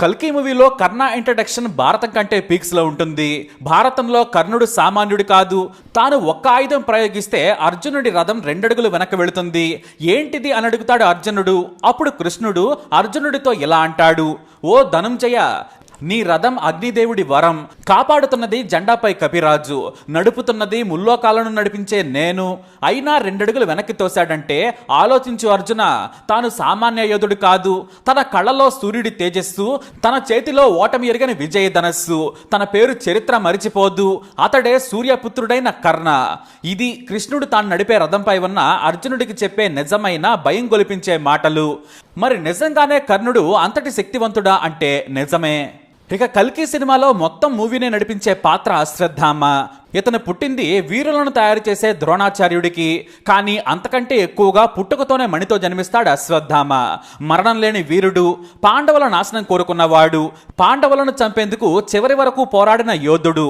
కల్కి మూవీలో కర్ణ ఇంట్రడక్షన్ భారతం కంటే పీక్స్ లో ఉంటుంది. భారతంలో కర్ణుడు సామాన్యుడు కాదు. తాను ఒక్క ఆయుధం ప్రయోగిస్తే అర్జునుడి రథం 2 అడుగులు వెనక్కి వెళుతుంది. ఏంటిది అని అడుగుతాడు అర్జునుడు. అప్పుడు కృష్ణుడు అర్జునుడితో ఇలా అంటాడు, ఓ ధనుంజయ, నీ రథం అగ్నిదేవుడి వరం, కాపాడుతున్నది జెండాపై కపిరాజు, నడుపుతున్నది ముల్లోకాలను నడిపించే నేను. అయినా 2 అడుగులు వెనక్కి తోశాడంటే ఆలోచించు అర్జున, తాను సామాన్య యోధుడు కాదు. తన కళ్ళలో సూర్యుడి తేజస్సు, తన చేతిలో ఓటమి ఎరగని విజయ ధనస్సు, తన పేరు చరిత్ర మరిచిపోదు. అతడే సూర్యపుత్రుడైన కర్ణ. ఇది కృష్ణుడు తాను నడిపే రథంపై ఉన్న అర్జునుడికి చెప్పే నిజమైన భయం గొలిపించే మాటలు. మరి నిజంగానే కర్ణుడు అంతటి శక్తివంతుడా అంటే నిజమే. ఇక కల్కి సినిమాలో మొత్తం మూవీని నడిపించే పాత్ర అశ్వత్థామ. ఇతను పుట్టింది వీరులను తయారు చేసే ద్రోణాచార్యుడికి. కానీ అంతకంటే ఎక్కువగా పుట్టుకతోనే మణితో జన్మిస్తాడు అశ్వత్థామ. మరణం లేని వీరుడు, పాండవుల నాశనం కోరుకున్నవాడు, పాండవులను చంపేందుకు చివరి వరకు పోరాడిన యోధుడు.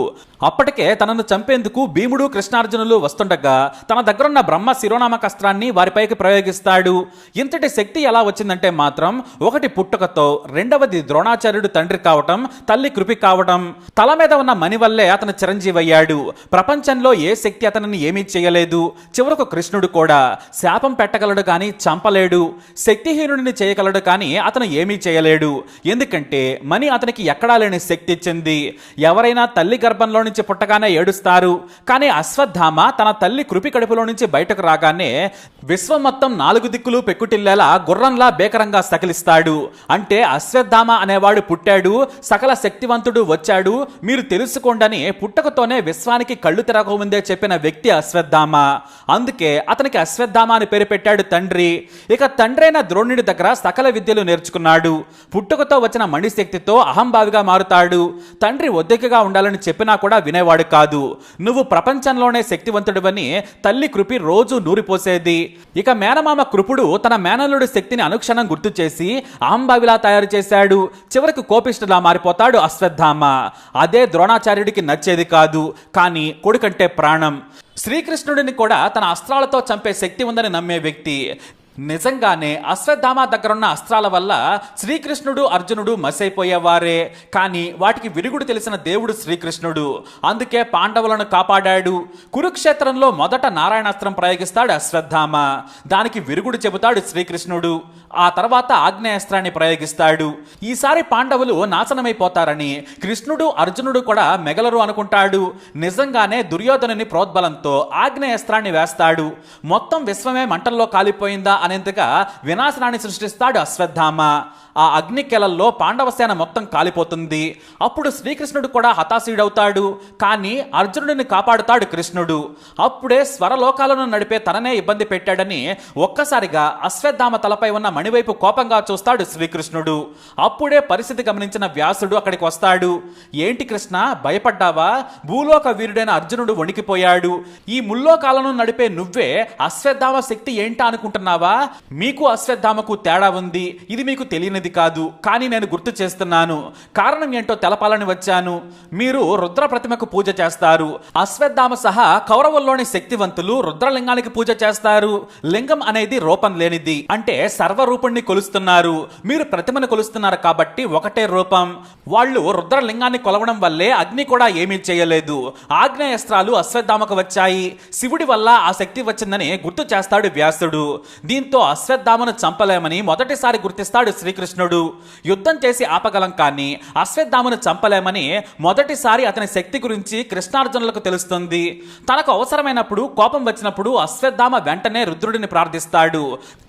అప్పటికే తనను చంపేందుకు భీముడు కృష్ణార్జునులు వస్తుండగా తన దగ్గరున్న బ్రహ్మ శిరోనామక అస్త్రాన్ని వారిపైకి ప్రయోగిస్తాడు. ఇంతటి శక్తి ఎలా వచ్చిందంటే మాత్రం, ఒకటి పుట్టుకతో, రెండవది ద్రోణాచార్యుడు తండ్రి కావటం, తల్లి కృపి కావడం. తల మీద ఉన్న మణి వల్లే అతను చిరంజీవి అయ్యాడు. ప్రపంచంలో ఏ శక్తి అతనిని ఏమీ చేయలేదు. చివరకు కృష్ణుడు కూడా శాపం పెట్టగలడు కానీ చంపలేడు. శక్తిహీనుడిని చేయగలడు కానీ అతను ఏమీ చేయలేడు. ఎందుకంటే మణి అతనికి ఎక్కడా లేని శక్తి ఇచ్చింది. ఎవరైనా తల్లి గర్భంలో నుంచి పుట్టగానే ఏడుస్తారు. కానీ అశ్వత్థామ తన తల్లి కృపి కడుపులో నుంచి బయటకు రాగానే విశ్వం మొత్తం 4 దిక్కులు పెక్కుటిల్లేలా గుర్రంలా బేకరంగా సకిలిస్తాడు. అంటే అశ్వత్థామ అనేవాడు పుట్టాడు, సకల శక్తివంతుడు వచ్చాడు, మీరు తెలుసుకోండని పుట్టకతోనే విశ్వానికి కళ్ళు తెరవకముందే చెప్పిన వ్యక్తి అశ్వత్థామ. అందుకే అతనికి అశ్వత్థామ అని పేరు పెట్టాడు తండ్రి. ఇక తండ్రైన ద్రోణుడి దగ్గర సకల విద్యలు నేర్చుకున్నాడు. పుట్టుకతో వచ్చిన మణిశక్తితో అహంభావిగా మారుతాడు. తండ్రి ఒద్దెకగా ఉండాలని చెప్పినా కూడా వినేవాడు కాదు. నువ్వు ప్రపంచంలోనే శక్తివంతుడివని తల్లి కృపి రోజు నూరిపోసేది. ఇక మేనమామ కృపుడు తన మేనల్లుడి శక్తిని అనుక్షణం గుర్తు చేసి అహంభావిలా తయారు చేశాడు. చివరికి కోపిష్ఠులా మారిపోతాడు అశ్వత్థామ. అదే ద్రోణాచార్యుడికి నచ్చేది కాదు. కానీ కొడుకంటే ప్రాణం. శ్రీకృష్ణుడిని కూడా తన అస్త్రాలతో చంపే శక్తి ఉందని నమ్మే వ్యక్తి. నిజంగానే అశ్వత్థామ దగ్గరున్న అస్త్రాల వల్ల శ్రీకృష్ణుడు అర్జునుడు మసైపోయేవారే. కానీ వాటికి విరుగుడు తెలిసిన దేవుడు శ్రీకృష్ణుడు. అందుకే పాండవులను కాపాడాడు. కురుక్షేత్రంలో మొదట నారాయణాస్త్రం ప్రయోగిస్తాడు అశ్వత్థామ. దానికి విరుగుడు చెబుతాడు శ్రీకృష్ణుడు. ఆ తర్వాత ఆగ్నేయాస్త్రాన్ని ప్రయోగిస్తాడు. ఈసారి పాండవులు నాశనమైపోతారని కృష్ణుడు అర్జునుడు కూడా మెగలరు అనుకుంటాడు. నిజంగానే దుర్యోధనుని ప్రోద్బలంతో ఆగ్నేయాస్త్రాన్ని వేస్తాడు. మొత్తం విశ్వమే మంటల్లో కాలిపోయిందా అనేంతగా వినాశనాన్ని సృష్టిస్తాడు అశ్వత్థామ. ఆ అగ్నికెలల్లో పాండవసేన మొత్తం కాలిపోతుంది. అప్పుడు శ్రీకృష్ణుడు కూడా హతాశుడవుతాడు. కానీ అర్జునుడిని కాపాడుతాడు కృష్ణుడు. అప్పుడే స్వరలోకాలను నడిపే తననే ఇబ్బంది పెట్టాడని ఒక్కసారిగా అశ్వత్థామ తలపై ఉన్న మణివైపు కోపంగా చూస్తాడు శ్రీకృష్ణుడు. అప్పుడే పరిస్థితి గమనించిన వ్యాసుడు అక్కడికి వస్తాడు. ఏంటి కృష్ణ, భయపడ్డావా? భూలోక వీరుడైన అర్జునుడు వణికిపోయాడు. ఈ ముల్లోకాలను నడిపే నువ్వే అశ్వత్థామ శక్తి ఏంటా అనుకుంటున్నావా? మీకు అశ్వత్థామకు తేడా ఉంది. ఇది మీకు తెలియనిది కాదు. కానీ నేను గుర్తు చేస్తున్నాను. కారణం ఏంటో తెలపాలని వచ్చాను. మీరు రుద్ర ప్రతిమకు పూజ చేస్తారు. అశ్వత్థామ సహా కౌరవుల్లోని శక్తివంతులు రుద్రలింగానికి పూజ చేస్తారు. లింగం అనేది రూపం లేనిది. అంటే సర్వరూపుణ్ణి కొలుస్తున్నారు. మీరు ప్రతిమను కొలుస్తున్నారు కాబట్టి ఒకటే రూపం. వాళ్ళు రుద్రలింగాన్ని కొలవడం వల్లే అగ్ని కూడా ఏమీ చేయలేదు. ఆగ్నేయాస్త్రాలు అశ్వత్థామకు వచ్చాయి. శివుడి వల్ల ఆ శక్తి వచ్చిందని గుర్తు చేస్తాడు వ్యాసుడు. దీంతో అశ్వత్థామను చంపలేమని మొదటిసారి గుర్తిస్తాడు శ్రీకృష్ణుడు. యుద్ధం చేసి ఆపగలం కానీ అశ్వత్థామను చంపలేమని మొదటిసారి అతని శక్తి గురించి కృష్ణార్జునులకు తెలుస్తుంది. తనకు అవసరమైనప్పుడు, కోపం వచ్చినప్పుడు అశ్వత్థామ వెంటనే రుద్రుడిని ప్రార్థిస్తాడు.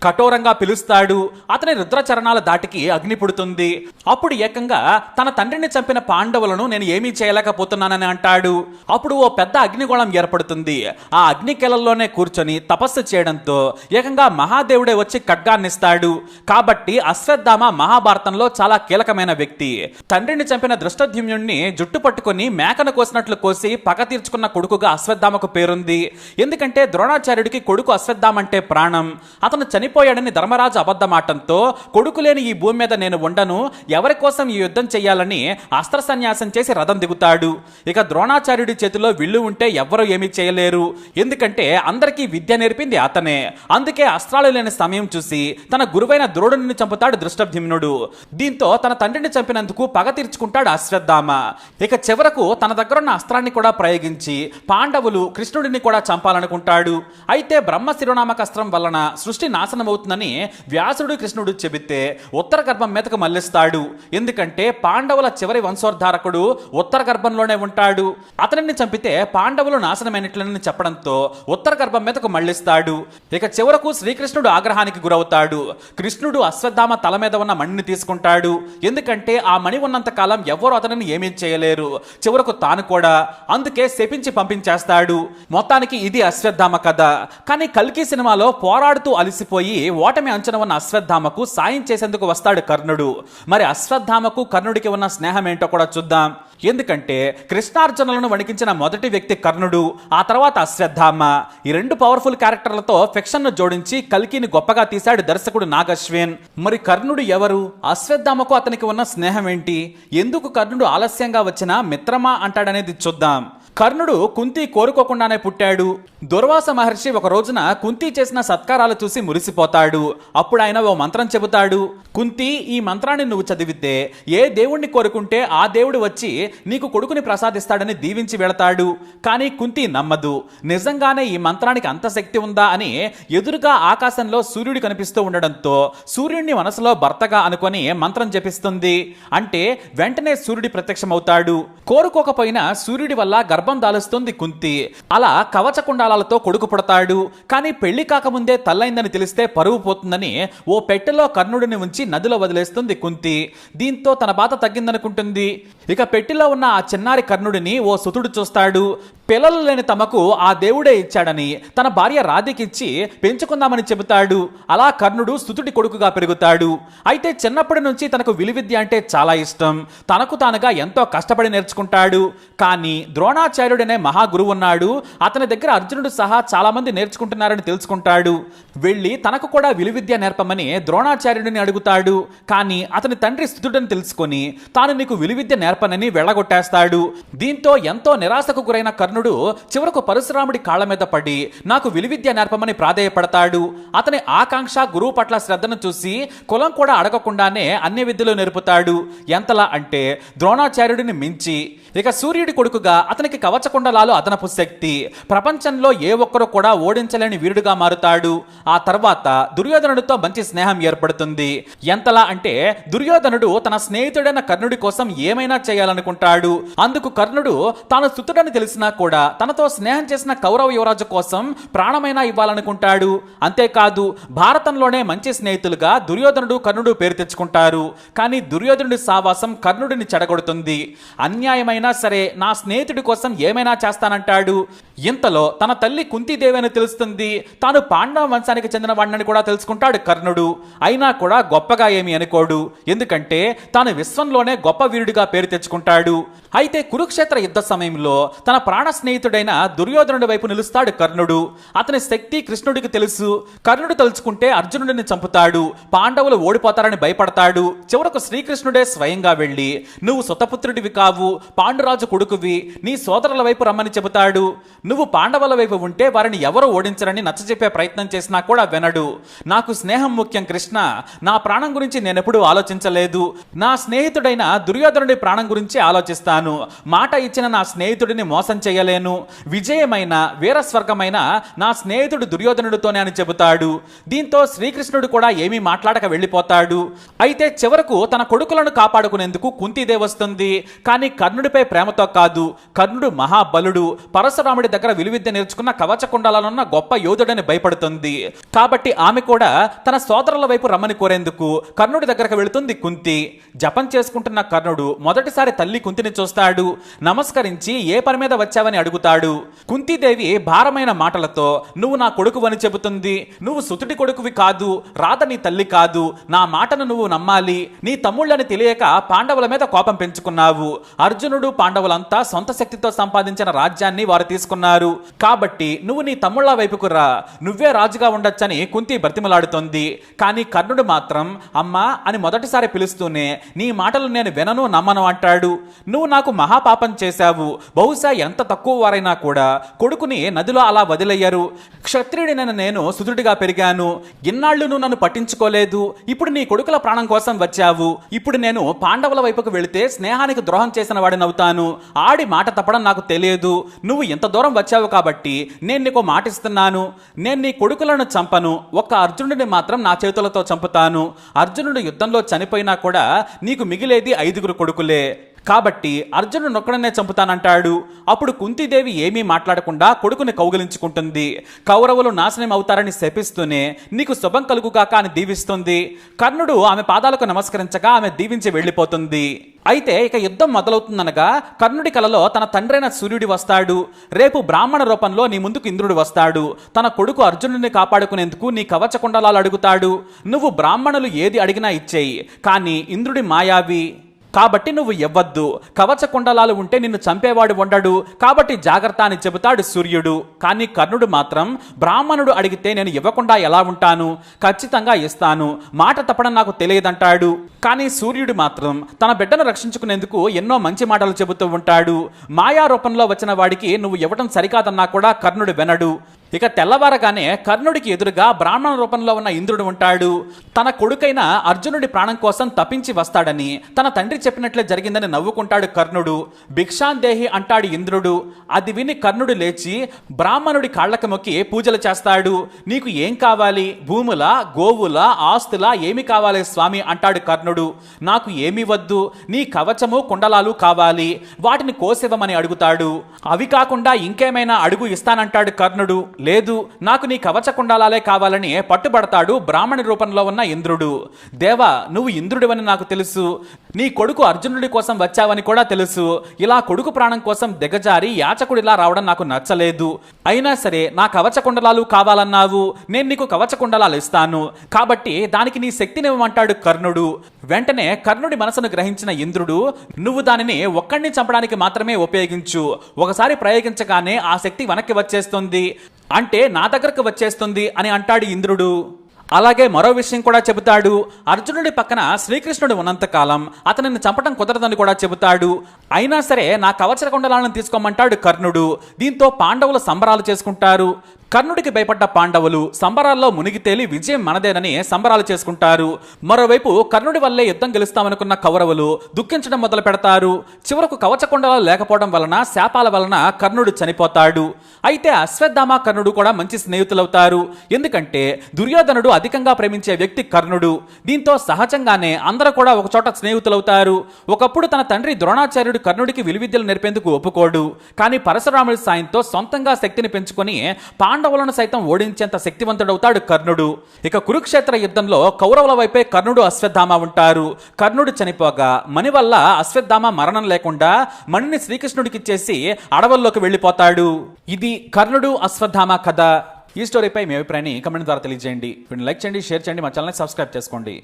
కఠోరంగా పిలుస్తాడు. అతని రుద్రచరణాల దాటికి అగ్ని పుడుతుంది. అప్పుడు ఏకంగా తన తండ్రిని చంపిన పాండవులను నేను ఏమీ చేయలేకపోతున్నానని అంటాడు. అప్పుడు ఓ పెద్ద అగ్నిగోళం ఏర్పడుతుంది. ఆ అగ్నికెలల్లోనే కూర్చొని తపస్సు చేయడంతో ఏకంగా మహాదేవుడే వచ్చి ఖడ్గాన్నిస్తాడు. కాబట్టి అశ్వత్థామ మహాభారతంలో చాలా కీలకమైన వ్యక్తి. తండ్రిని చంపిన దృష్టద్యుమ్నుడిని జుట్టు పట్టుకుని మేకను కోసినట్లు కోసి పగ తీర్చుకున్న కొడుకుగా అశ్వత్థామకు పేరుంది. ఎందుకంటే ద్రోణాచార్యుడికి కొడుకు అశ్వత్థామ అంటే ప్రాణం. అతను చనిపోయాడని ధర్మరాజు అబద్ధమాటంతో కొడుకు లేని ఈ భూమి మీద నేను ఉండను, ఎవరి కోసం ఈ యుద్ధం చెయ్యాలని అస్త్ర సన్యాసం చేసి రథం దిగుతాడు. ఇక ద్రోణాచార్యుడి చేతిలో విల్లు ఉంటే ఎవ్వరూ ఏమీ చేయలేరు. ఎందుకంటే అందరికీ విద్య నేర్పింది అతనే. అందుకే అస్త్రాలు లేని సమయం చూసి తన గురువైన ద్రోణుడిని చంపుతాడు దృష్టద్యుమ్నుడు. దీంతో తన తండ్రిని చంపినందుకు పగ తీర్చుకుంటాడు అశ్వత్థామ. ఇక చివరకు తన దగ్గరున్న అస్త్రాన్ని కూడా ప్రయోగించి పాండవులు కృష్ణుడిని కూడా చంపాలనుకుంటాడు. అయితే బ్రహ్మ శిరోనామక అస్త్రం వలన సృష్టి నాశనం అవుతుందని వ్యాసుడు కృష్ణుడు చెబితే ఉత్తర గర్భం మీదకు మళ్లిస్తాడు. ఎందుకంటే పాండవుల చివరి వంశోద్ధారకుడు ఉత్తర గర్భంలోనే ఉంటాడు. అతనిని చంపితే పాండవులు నాశనమైనట్లని చెప్పడంతో ఉత్తర గర్భం మీదకు మళ్లిస్తాడు. ఇక చివరకు శ్రీకృష్ణుడు ఆగ్రహానికి గురవుతాడు. కృష్ణుడు అశ్వత్థామ తల మీద ఉన్న మణిని తీసుకుంటాడు. ఎందుకంటే ఆ మణి ఉన్నంత కాలం ఎవ్వరూ అతనిని ఏమీ చేయలేరు, చివరకు తాను కూడా. అందుకే శపించి పంపించేస్తాడు. మొత్తానికి ఇది అశ్వత్థామ కథ. కానీ కల్కి సినిమాలో పోరాడుతూ అలసిపోయి ఓటమి అంచనా ఉన్న అశ్వత్థామకు సాయం చేసేందుకు వస్తాడు కర్ణుడు. మరి అశ్వత్థామకు కర్ణుడికి ఉన్న స్నేహం ఏంటో కూడా చూద్దాం. ఎందుకంటే కృష్ణార్జునులను వణికించిన మొదటి వ్యక్తి కర్ణుడు, ఆ తర్వాత అశ్వత్థామ. ఈ రెండు పవర్ఫుల్ క్యారెక్టర్లతో ఫిక్షన్ ను జోడించి కల్కిని గొప్పగా తీశాడు దర్శకుడు నాగ్ అశ్విన్. మరి కర్ణుడు ఎవరు? అశ్వత్థామకు అతనికి ఉన్న స్నేహం ఏంటి? ఎందుకు కర్ణుడు ఆలస్యంగా వచ్చినా మిత్రమా అంటాడనేది చూద్దాం. కర్ణుడు కుంతి కోరుకోకుండానే పుట్టాడు. దుర్వాస మహర్షి ఒక రోజున కుంతి చేసిన సత్కారాలు చూసి మురిసిపోతాడు. అప్పుడు ఆయన ఓ మంత్రం చెబుతాడు. కుంతి, ఈ మంత్రాన్ని నువ్వు చదివితే ఏ దేవుణ్ణి కోరుకుంటే ఆ దేవుడు వచ్చి నీకు కొడుకుని ప్రసాదిస్తాడని దీవించి వెళతాడు. కానీ కుంతి నమ్మదు. నిజంగానే ఈ మంత్రానికి అంత శక్తి ఉందా అని ఎదురుగా ఆకాశంలో సూర్యుడు కనిపిస్తూ ఉండడంతో సూర్యుడిని మనసులో భర్తగా అనుకొని మంత్రం జపిస్తుంది. అంటే వెంటనే సూర్యుడి ప్రత్యక్షమవుతాడు. కోరుకోకపోయినా సూర్యుడి వల్ల గర్భం దాలుస్తుంది కుంతి. అలా కవచ కుండాలతో కొడుకు పుడతాడు. కానీ పెళ్లి కాకముందే తల్లైందని తెలిస్తే పరువు పోతుందని ఓ పెట్టెలో కర్ణుడిని ఉంచి నదిలో వదిలేస్తుంది కుంతి. దీంతో తన బాధ తగ్గిందనుకుంటుంది. ఇక పెట్టెలో ఉన్న ఆ చిన్నారి కర్ణుడిని ఓ సుతుడు చూస్తాడు. పిల్లలు లేని తమకు ఆ దేవుడే ఇచ్చాడని తన భార్య రాధికిచ్చి పెంచుకుందామని చెబుతాడు. అలా కర్ణుడు సుతుడి కొడుకుగా పెరుగుతాడు. అయితే చిన్నప్పటి నుంచి తనకు విలువిద్య అంటే చాలా ఇష్టం. తనకు తానుగా ఎంతో కష్టపడి నేర్చుకుంటాడు. కానీ ద్రోణాచార్యుడనే మహాగురువు ఉన్నాడు. అతని దగ్గర అర్జునుడు సహా చాలా మంది నేర్చుకుంటున్నారని తెలుసుకుంటాడు. వెళ్ళి తనకు కూడా విలువిద్య నేర్పమని ద్రోణాచార్యుడిని అడుగుతాడు. కానీ అతని తండ్రి సుతుడని తెలుసుకొని తాను నీకు విలువిద్య నేర్పనని వెళ్ళగొట్టేస్తాడు. దీంతో ఎంతో నిరాశకు గురైన కర్ణుడు చివరకు పరశురాముడి కాళ్ల మీద పడి నాకు విలువిద్య నేర్పమని ప్రాధేయపడతాడు. అతని ఆకాంక్ష, గురువు పట్ల శ్రద్ధను చూసి కులం కూడా అడగకుండానే అన్ని విద్యలు నేర్పుతాడు. ఎంతలా అంటే ద్రోణాచార్యుడిని మించి. ఇక సూర్యుడి కొడుకుగా అతనికి కవచకుండలాలు అదనపు శక్తి. ప్రపంచంలో ఏ ఒక్కరూ కూడా ఓడించలేని వీరుడుగా మారుతాడు. ఆ తర్వాత దుర్యోధనుడితో మంచి స్నేహం ఏర్పడుతుంది. ఎంతలా అంటే దుర్యోధనుడు తన స్నేహితుడైన కర్ణుడి కోసం ఏమైనా చేయాలనుకుంటాడు. అందుకు కర్ణుడు తాను సుతుడని తెలిసినా కూడా తనతో స్నేహం చేసిన కౌరవ యువరాజు కోసం ప్రాణమైనా ఇవ్వాలనుకుంటాడు. అంతేకాదు భారతంలోనే మంచి స్నేహితులుగా దుర్యోధనుడు, కర్ణుడు పేరు తెచ్చుకుంటారు. కానీ దుర్యోధనుడి సావాసం కర్ణుడిని చెడగొడుతుంది. అన్యాయమైన సరే నా స్నేహితుడి కోసం ఏమైనా చేస్తానంటాడు. ఇంతలో తన తల్లి కుంతీదేవి అని తెలుస్తుంది. తాను పాండవ వంశానికి చెందిన వాడిని కూడా తెలుసుకుంటాడు కర్ణుడు. అయినా కూడా గొప్పగా ఏమీ అనుకోడు. ఎందుకంటే తాను విశ్వంలోనే గొప్ప వీరుడిగా పేరు తెచ్చుకుంటాడు. అయితే కురుక్షేత్ర యుద్ధ సమయంలో తన ప్రాణ స్నేహితుడైన దుర్యోధనుడి వైపు నిలుస్తాడు కర్ణుడు. అతని శక్తి కృష్ణుడికి తెలుసు. కర్ణుడు తలుచుకుంటే అర్జునుడిని చంపుతాడు. పాండవులు ఓడిపోతారని భయపడతాడు. చివరకు శ్రీకృష్ణుడే స్వయంగా వెళ్ళి నువ్వు సుతపుత్రుడివి కావు, పాండురాజు కొడుకువి, నీ సోదరుల వైపు రమ్మని చెబుతాడు. నువ్వు పాండవుల వైపు ఉంటే వారిని ఎవరు ఓడించరని నచ్చజెప్పే ప్రయత్నం చేసినా కూడా వినడు. నాకు స్నేహం ముఖ్యం కృష్ణ, నా ప్రాణం గురించి నేనెప్పుడూ ఆలోచించలేదు. నా స్నేహితుడైన దుర్యోధనుడి ప్రాణం గురించి ఆలోచిస్తాను. మాట ఇచ్చిన నా స్నేహితుడిని మోసం చేయలేను. విజయమైన వీరస్వర్గమైన నా స్నేహితుడు దుర్యోధనుడితోనే అని చెబుతాడు. దీంతో శ్రీకృష్ణుడు కూడా ఏమీ మాట్లాడక వెళ్ళిపోతాడు. అయితే చివరకు తన కొడుకులను కాపాడుకునేందుకు కుంతీదేవి వస్తుంది. కానీ కర్ణుడిపై ప్రేమతో కాదు. కర్ణుడు మహాబలుడు, పరశురాముడి దగ్గర విలువిద్య నేర్చుకున్న కవచకుండలనున్న గొప్ప యోధుడని భయపడుతుంది. కాబట్టి ఆమె కూడా తన సోదరుల వైపు రమ్మని కోరేందుకు కర్ణుడి దగ్గరకు వెళుతుంది కుంతి. జపం చేసుకుంటున్న కర్ణుడు మొదటిసారి తల్లి కుంతిని చూస్తాడు. నమస్కరించి ఏ పని మీద వచ్చావని అడుగుతాడు. కుంతీదేవి భారమైన మాటలతో నువ్వు నా కొడుకు అని చెబుతుంది. నువ్వు సుతుడి కొడుకువి కాదు, రాధ నీ తల్లి కాదు. నా మాటను నువ్వు నమ్మాలి. నీ తమ్ముళ్ళని తెలియక పాండవుల మీద కోపం పెంచుకున్నావు. అర్జునుడు, పాండవులంతా సొంత శక్తితో సంపాదించిన రాజ్యాన్ని వారు తీసుకున్నారు. కాబట్టి నువ్వు నీ తమ్ముళ్ళ వైపుకు రా, నువ్వే రాజుగా ఉండొచ్చని కుంతి బ్రతిమలాడుతోంది. కానీ కర్ణుడు మాత్రం అమ్మా అని మొదటిసారి పిలుస్తూనే నీ మాటలు నేను వినను, నమ్మను అంటాడు. నువ్వు నాకు మహాపాపం చేశావు. బహుశా ఎంత తక్కువ వారైనా కూడా కొడుకుని నదిలో అలా వదిలయ్యారు. క్షత్రియుడినైన నేను సుదృఢిగా పెరిగాను, ఇన్నాళ్ళు నువ్వు నన్ను పట్టించుకోలేదు, ఇప్పుడు నీ కొడుకుల ప్రాణం కోసం వచ్చావు, ఇప్పుడు నేను పాండవుల వైపుకు వెళితే స్నేహానికి ద్రోహం చేసిన వాడినవుతాను, ఆడి మాట తప్పడం నాకు తెలియదు, నువ్వు ఇంత దూరం వచ్చావు కాబట్టి నేను నీకు మాటిస్తున్నాను, నేను నీ కొడుకులను చంపను, ఒక్క అర్జునుడిని మాత్రం నా చేతులతో చంపుతాను, అర్జునుడు యుద్ధంలో చనిపోయినా కూడా నీకు మిగిలేది 5 కొడుకులే, కాబట్టి అర్జునుడు నొక్కడనే చంపుతానంటాడు. అప్పుడు కుంతీదేవి ఏమీ మాట్లాడకుండా కొడుకుని కౌగిలించుకుంటుంది. కౌరవులు నాశనం అవుతారని శపిస్తూనే నీకు శుభం కలుగుగాక అని దీవిస్తుంది. కర్ణుడు ఆమె పాదాలకు నమస్కరించగా ఆమె దీవించి వెళ్ళిపోతుంది. అయితే ఇక యుద్ధం మొదలవుతుందనగా కర్ణుడి కలలో తన తండ్రైన సూర్యుడి వస్తాడు. రేపు బ్రాహ్మణ రూపంలో నీ ముందుకు ఇంద్రుడు వస్తాడు. తన కొడుకు అర్జునుడిని కాపాడుకునేందుకు నీ కవచ కుండలాలు అడుగుతాడు. నువ్వు బ్రాహ్మణులు ఏది అడిగినా ఇచ్చేయి, కానీ ఇంద్రుడి మాయావి కాబట్టి నువ్వు ఇవ్వద్దు, కవచ కుండలాలు ఉంటే నిన్ను చంపేవాడు ఉండడు, కాబట్టి జాగ్రత్త అని చెబుతాడు సూర్యుడు. కానీ కర్ణుడు మాత్రం బ్రాహ్మణుడు అడిగితే నేను ఇవ్వకుండా ఎలా ఉంటాను, ఖచ్చితంగా ఇస్తాను, మాట తప్పడం నాకు తెలియదంటాడు. కానీ సూర్యుడు మాత్రం తన బిడ్డను రక్షించుకునేందుకు ఎన్నో మంచి మాటలు చెబుతూ ఉంటాడు. మాయా రూపంలో వచ్చిన వాడికి నువ్వు ఇవ్వడం సరికాదన్నా కూడా కర్ణుడు వినడు. ఇక తెల్లవారగానే కర్ణుడికి ఎదురుగా బ్రాహ్మణ రూపంలో ఉన్న ఇంద్రుడు ఉంటాడు. తన కొడుకైన అర్జునుడి ప్రాణం కోసం తప్పించి వస్తాడని తన తండ్రి చెప్పినట్లే జరిగిందని నవ్వుకుంటాడు కర్ణుడు. భిక్షాందేహి అంటాడు ఇంద్రుడు. అది విని కర్ణుడు లేచి బ్రాహ్మణుడి కాళ్లకు మొక్కి పూజలు చేస్తాడు. నీకు ఏం కావాలి, భూముల, గోవుల, ఆస్తుల, ఏమి కావాలి స్వామి అంటాడు కర్ణుడు. నాకు ఏమి వద్దు, నీ కవచము కుండలాలు కావాలి, వాటిని కోసివ్వమని అడుగుతాడు. అవి కాకుండా ఇంకేమైనా అడుగు ఇస్తానంటాడు కర్ణుడు. లేదు, నాకు నీ కవచ కుండలాలే కావాలని పట్టుబడతాడు బ్రాహ్మణి రూపంలో ఉన్న ఇంద్రుడు. దేవా, నువ్వు ఇంద్రుడివని నాకు తెలుసు, నీ కొడుకు అర్జునుడి కోసం వచ్చావని కూడా తెలుసు, ఇలా కొడుకు ప్రాణం కోసం దిగజారి యాచకుడిలా రావడం నాకు నచ్చలేదు, అయినా సరే నా కవచ కుండలాలు కావాలన్నావు, నేను నీకు కవచ కుండలాలు ఇస్తాను, కాబట్టి దానికి నీ శక్తినివ్వమంటాడు కర్ణుడు. వెంటనే కర్ణుడి మనసును గ్రహించిన ఇంద్రుడు, నువ్వు దానిని ఒక్కడిని చంపడానికి మాత్రమే ఉపయోగించు, ఒకసారి ప్రయోగించగానే ఆ శక్తి వెనక్కి వచ్చేస్తుంది, అంటే నా దగ్గరకు వచ్చేస్తుంది అని అంటాడు ఇంద్రుడు. అలాగే మరో విషయం కూడా చెబుతాడు. అర్జునుడి పక్కన శ్రీకృష్ణుడు ఉన్నంతకాలం అతనిని చంపటం కుదరదని కూడా చెబుతాడు. అయినా సరే నా కవచ కుండలాలను తీసుకోమంటాడు కర్ణుడు. దీంతో పాండవులు సంబరాలు చేసుకుంటారు. కర్ణుడికి భయపడ్డ పాండవులు సంబరాల్లో మునిగి తేలి విజయం మనదేనని సంబరాలు చేసుకుంటారు. మరోవైపు కర్ణుడి వల్లే యుద్ధం గెలుస్తామనుకున్న కౌరవులు దుఃఖించడం మొదలు పెడతారు. చివరకు కవచ కుండలాలు లేకపోవడం వలన, శాపాల వలన కర్ణుడు చనిపోతాడు. అయితే అశ్వత్థామ కర్ణుడు కూడా మంచి స్నేహితులవుతారు. ఎందుకంటే దుర్యోధనుడు అధికంగా ప్రేమించే వ్యక్తి కర్ణుడు. దీంతో సహజంగానే అందరూ కూడా ఒక చోట స్నేహితులవుతారు. ఒకప్పుడు తన తండ్రి ద్రోణాచార్యుడు కర్ణుడికి విలువిద్యలు నేర్పేందుకు ఒప్పుకోడు. కానీ పరశురాముడి సాయంతో సొంతంగా శక్తిని పెంచుకొని పాండవులను సైతం ఓడించేంత శక్తివంతుడవుతాడు కర్ణుడు. ఇక కురుక్షేత్ర యుద్ధంలో కౌరవుల వైపే కర్ణుడు, అశ్వత్థామ ఉంటారు. కర్ణుడు చనిపోగా మణి వల్ల అశ్వత్థామ మరణం లేకుండా మణిని శ్రీకృష్ణుడికి ఇచ్చేసి అడవుల్లోకి వెళ్ళిపోతాడు. ఇది కర్ణుడు, అశ్వత్థామ కథ. ఈ స్టోరీపై మీ అభిప్రాయాన్ని కమెంట్ ద్వారా తెలియజేయండి. లైక్ చేయండి, షేర్ చేయండి, మా ఛానల్ని సబ్స్క్రైబ్ చేసుకోండి.